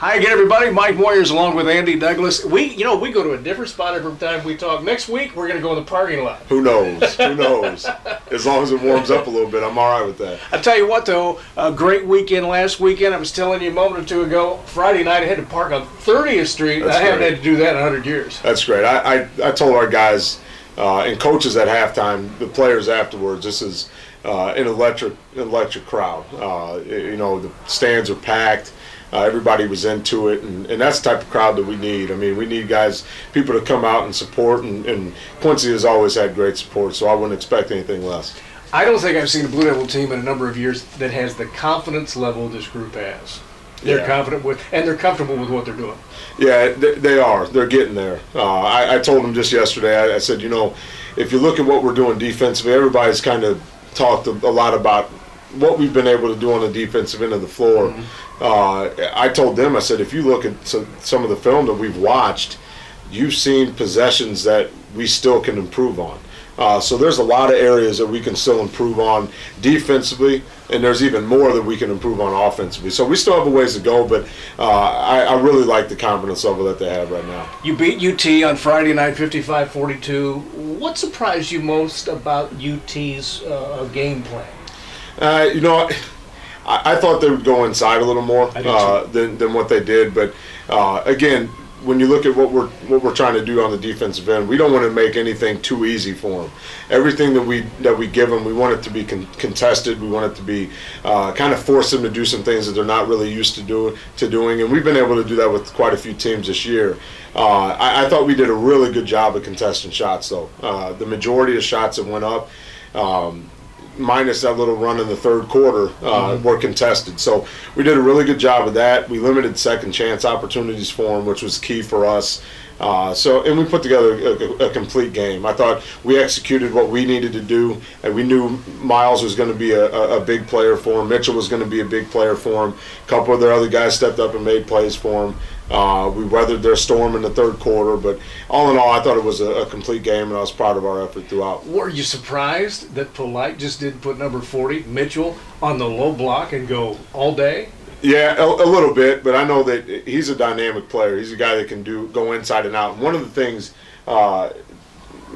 Hi again, everybody. Mike Moyers along with Andy Douglas. We go to a different spot every time we talk. Next week, we're going to go in the parking lot. Who knows? Who knows? As long as it warms up a little bit, I'm all right with that. I tell you what, though, a great weekend last weekend. I was telling you a moment or two ago, Friday night I had to park on 30th Street. That's I haven't great. had to do that in 100 years. That's great. I told our guys and coaches at halftime, the players afterwards, this is an electric crowd. The stands are packed. Everybody was into it, and that's the type of crowd that we need. I mean, we need people to come out and support, and Quincy has always had great support, so I wouldn't expect anything less. I don't think I've seen a Blue Devil team in a number of years that has the confidence level this group has. They're confident with, and they're comfortable with what they're doing. Yeah, they are. They're getting there. I told them just yesterday, I said, if you look at what we're doing defensively, everybody's kind of talked a lot about what we've been able to do on the defensive end of the floor. Mm-hmm. I told them, I said, if you look at some of the film that we've watched, you've seen possessions that we still can improve on. So there's a lot of areas that we can still improve on defensively, and there's even more that we can improve on offensively. So we still have a ways to go, but I really like the confidence level that they have right now. You beat UT on Friday night, 55-42. What surprised you most about UT's game plan? I thought they would go inside a little more than what they did, but again, when you look at what we're trying to do on the defensive end, we don't want to make anything too easy for them. Everything that we give them, we want it to be contested. We want it to be kind of force them to do some things that they're not really used to doing, and we've been able to do that with quite a few teams this year. I thought we did a really good job of contesting shots, though. The majority of shots that went up, minus that little run in the third quarter, were contested. So we did a really good job of that. We limited second chance opportunities for them, which was key for us. And we put together a complete game. I thought we executed what we needed to do, and we knew Miles was going to be a big player for him. Mitchell was going to be a big player for him. A couple of their other guys stepped up and made plays for him. We weathered their storm in the third quarter, but all in all, I thought it was a complete game, and I was proud of our effort throughout. Were you surprised that Polite just didn't put number 40, Mitchell, on the low block and go all day? Yeah, a little bit, but I know that he's a dynamic player. He's a guy that can go inside and out. And one of the things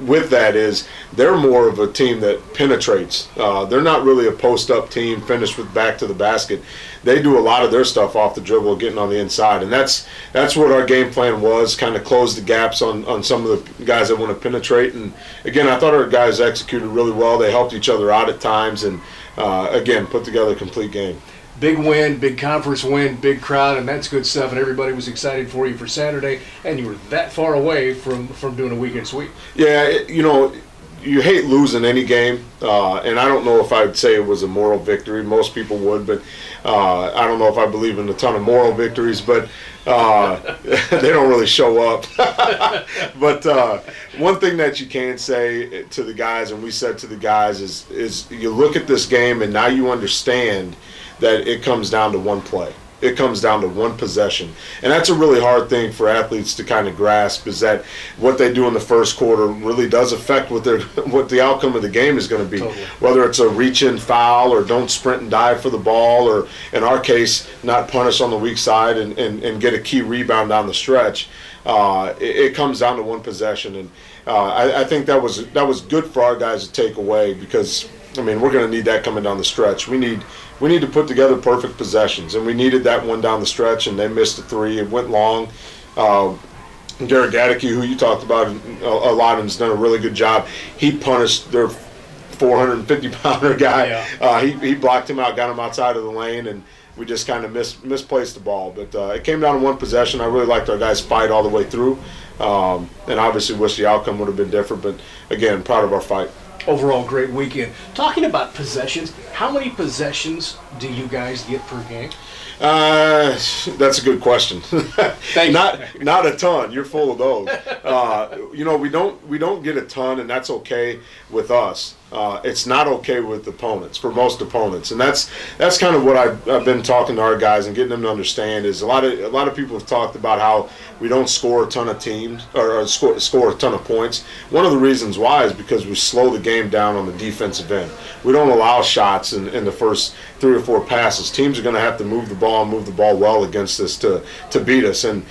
with that is they're more of a team that penetrates. They're not really a post-up team, finished with back to the basket. They do a lot of their stuff off the dribble, getting on the inside, and that's what our game plan was, kind of close the gaps on some of the guys that want to penetrate. And again, I thought our guys executed really well. They helped each other out at times, and again, put together a complete game. Big win, big conference win, big crowd, and that's good stuff. And everybody was excited for you for Saturday, and you were that far away from doing a weekend sweep. Yeah, you hate losing any game, and I don't know if I'd say it was a moral victory. Most people would, but I don't know if I believe in a ton of moral victories, but they don't really show up. But one thing that you can say to the guys, and we said to the guys, is you look at this game and now you understand that it comes down to one play. It comes down to one possession. And that's a really hard thing for athletes to kind of grasp, is that what they do in the first quarter really does affect what the outcome of the game is going to be. Totally. Whether it's a reach-in foul or don't sprint and dive for the ball, or in our case, not punish on the weak side and get a key rebound down the stretch. It comes down to one possession. And I think that was good for our guys to take away, because we're going to need that coming down the stretch. We need to put together perfect possessions, and we needed that one down the stretch, and they missed a three. It went long. Garrett Gadecki, who you talked about a lot, and has done a really good job. He punished their 450-pounder guy. Yeah. He blocked him out, got him outside of the lane, and we just kind of misplaced the ball. But it came down to one possession. I really liked our guys' fight all the way through, and obviously wish the outcome would have been different. But, again, proud of our fight. Overall, great weekend. Talking about possessions, how many possessions do you guys get per game? That's a good question. Not a ton. You're full of those. We don't get a ton, and that's okay with us. it's not okay with opponents, for most opponents, and that's kind of what I've been talking to our guys and getting them to understand. Is a lot of people have talked about how we don't score a ton of teams or score a ton of points. One of the reasons why is because we slow the game down on the defensive end. We don't allow shots in the first 3 or 4 passes. Teams are going to have to move the ball and move the ball well against us to beat us, and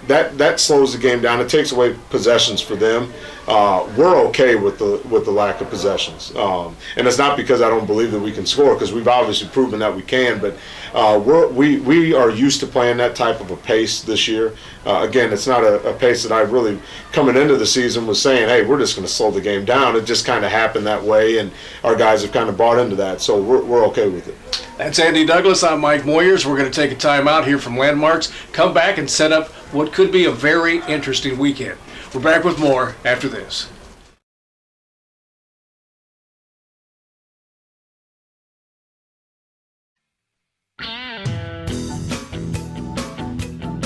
that slows the game down. It takes away possessions for them. We're okay with the lack of possessions, and it's not because I don't believe that we can score, because we've obviously proven that we can. But we are used to playing that type of a pace this year. Again, it's not a pace that I really, coming into the season, was saying, hey, we're just going to slow the game down. It just kind of happened that way, and our guys have kind of bought into that. So we're okay with it. That's Andy Douglas. I'm Mike Moyers. We're going to take a time out here from Landmarks, come back and set up what could be a very interesting weekend. We're back with more after this.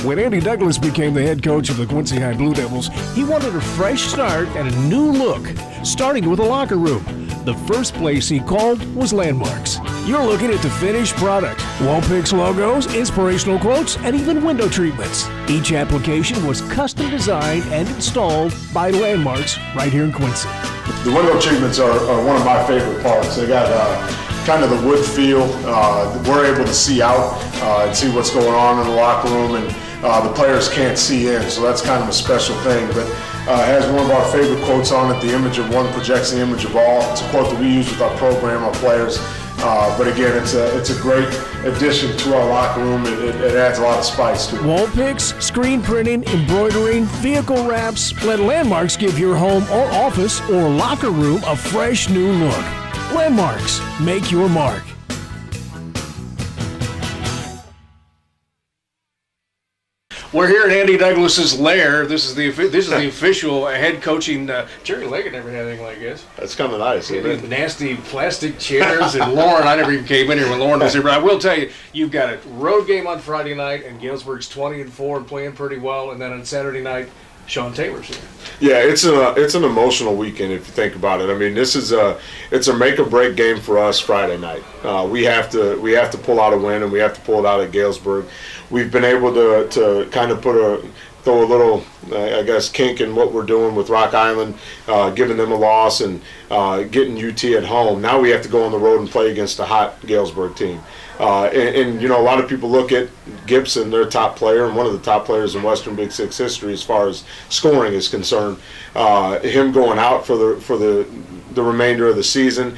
When Andy Douglas became the head coach of the Quincy High Blue Devils, he wanted a fresh start and a new look, starting with a locker room. The first place he called was Landmarks. You're looking at the finished product. Wall picks, logos, inspirational quotes, and even window treatments. Each application was custom designed and installed by Landmarks right here in Quincy. The window treatments are one of my favorite parts. They got kind of the wood feel. We're able to see out and see what's going on in the locker room, and the players can't see in, so that's kind of a special thing. But it has one of our favorite quotes on it: the image of one projects the image of all. It's a quote that we use with our program, our players. But again, it's a great addition to our locker room. It adds a lot of spice to it. Wall picks, screen printing, embroidering, vehicle wraps. Let Landmarks give your home or office or locker room a fresh new look. Landmarks, make your mark. We're here at Andy Douglas's lair. This is the official head coaching. Jerry Leggett never had anything like this. That's kind of nice, isn't it? Nasty plastic chairs, and Lauren. I never even came in here when Lauren was here, but I will tell you, you've got a road game on Friday night, and Galesburg's 20-4 and playing pretty well, and then on Saturday night, Sean Taylor's here. Yeah, it's an emotional weekend if you think about it. I mean, it's a make or break game for us Friday night. We have to pull out a win, and we have to pull it out at Galesburg. We've been able to kind of throw a little, I guess, kink in what we're doing with Rock Island, giving them a loss and getting UT at home. Now we have to go on the road and play against a hot Galesburg team. And a lot of people look at Gibson, their top player, and one of the top players in Western Big Six history as far as scoring is concerned. Him going out for the remainder of the season,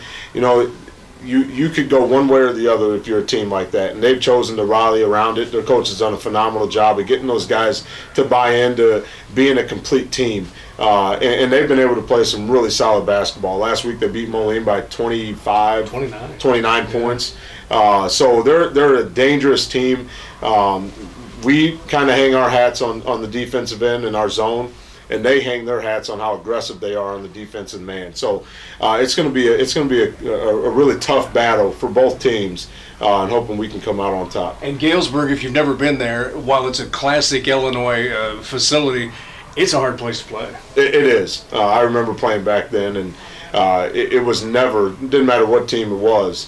you could go one way or the other if you're a team like that, and they've chosen to rally around it. Their coach has done a phenomenal job of getting those guys to buy into being a complete team, and they've been able to play some really solid basketball. Last week they beat Moline by 29 points. So they're a dangerous team. We kind of hang our hats on the defensive end in our zone, and they hang their hats on how aggressive they are on the defensive man. So it's going to be a really tough battle for both teams, and hoping we can come out on top. And Galesburg, if you've never been there, while it's a classic Illinois facility, it's a hard place to play. It is. I remember playing back then, and it was never, didn't matter what team it was,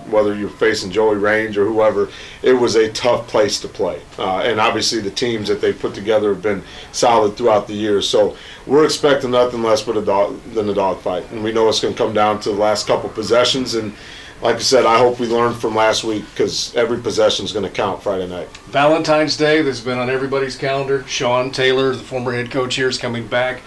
whether you're facing Joey Range or whoever, it was a tough place to play. And obviously the teams that they put together have been solid throughout the years. So we're expecting nothing less than a dogfight. And we know it's going to come down to the last couple possessions. And like I said, I hope we learned from last week, because every possession is going to count Friday night. Valentine's Day, that's been on everybody's calendar. Sean Taylor, the former head coach here, is coming back.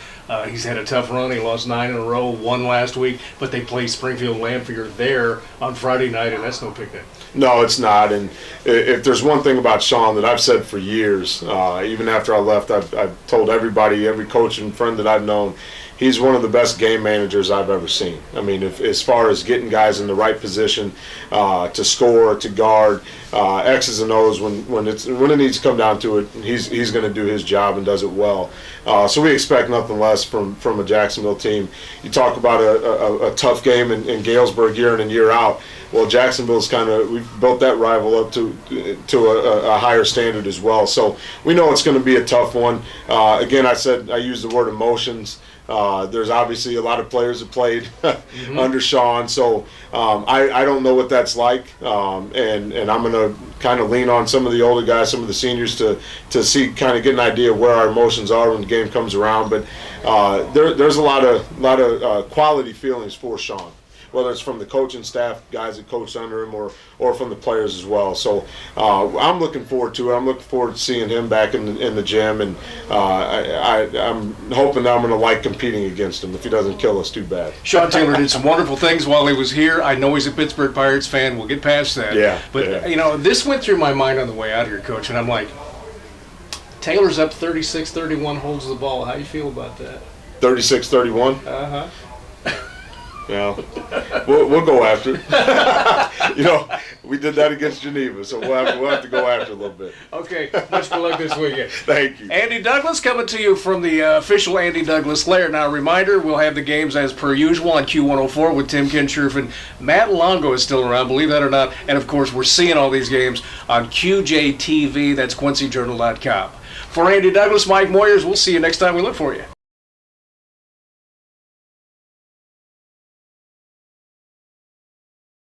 He's had a tough run. He lost 9 in a row, won last week, but they play Springfield Lanphier there on Friday night, and that's no picnic. No, it's not. And if there's one thing about Sean that I've said for years, even after I left, I've told everybody, every coach and friend that I've known, he's one of the best game managers I've ever seen. I mean, as far as getting guys in the right position to score, to guard, X's and O's when it needs to come down to it, he's going to do his job and does it well. So we expect nothing less from a Jacksonville team. You talk about a tough game in Galesburg year in and year out. Well, Jacksonville's we've built that rival up to a higher standard as well. So we know it's going to be a tough one. Again, I used the word emotions. There's obviously a lot of players that played under Sean, so I don't know what that's like, and I'm going to kind of lean on some of the older guys, some of the seniors to see, kind of get an idea of where our emotions are when the game comes around. But there's a lot of quality feelings for Sean, whether it's from the coaching staff, guys that coach under him, or from the players as well. So I'm looking forward to it. I'm looking forward to seeing him back in the gym, and I'm hoping that I'm going to like competing against him if he doesn't kill us too bad. Sean Taylor did some wonderful things while he was here. I know he's a Pittsburgh Pirates fan. We'll get past that. Yeah. But, you know, this went through my mind on the way out here, Coach, and I'm like, Taylor's up 36-31, holds the ball. How you feel about that? 36-31? Uh-huh. Yeah, we'll go after it. You know, we did that against Geneva, so we'll have to go after it a little bit. Okay, much good luck this weekend. Thank you. Andy Douglas coming to you from the official Andy Douglas Lair. Now, a reminder, we'll have the games as per usual on Q104 with Tim Kinscherf, and Matt Longo is still around, believe that or not. And, of course, we're seeing all these games on QJTV. That's QuincyJournal.com. For Andy Douglas, Mike Moyers, we'll see you next time we look for you.